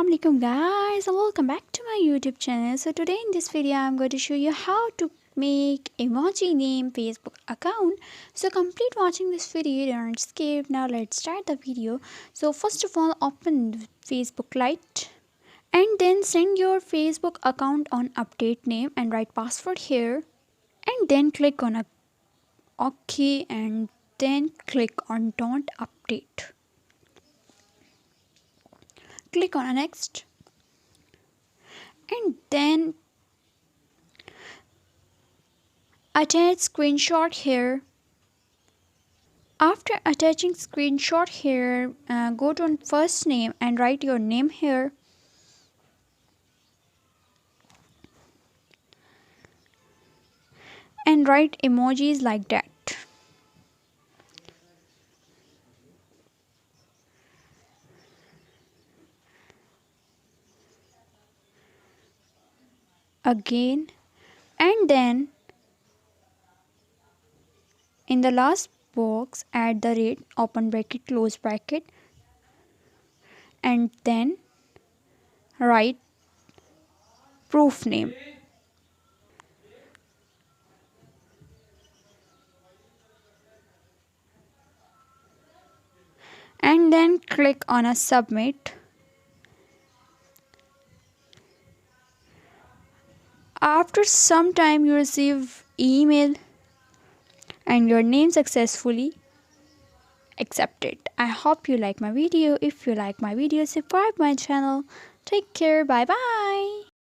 Assalamualaikum guys, and welcome back to my YouTube channel. So today in this video I'm going to show you how to make emoji name Facebook account. So complete watching this video, don't skip. Now let's start the video. So first of all, open Facebook Lite and then send your Facebook account on update name and write password here, and then click on a OK, and then click on don't update. Click on next, and then attach screenshot here. After attaching screenshot here, go to first name and write your name here, and write emojis like that. Again, and then in the last box add the rate, open bracket, close bracket, and then write proof name. And then click on a submit. After some time you receive email and your name successfully accepted. I hope you like my video. If you like my video, subscribe my channel. Take care. Bye bye.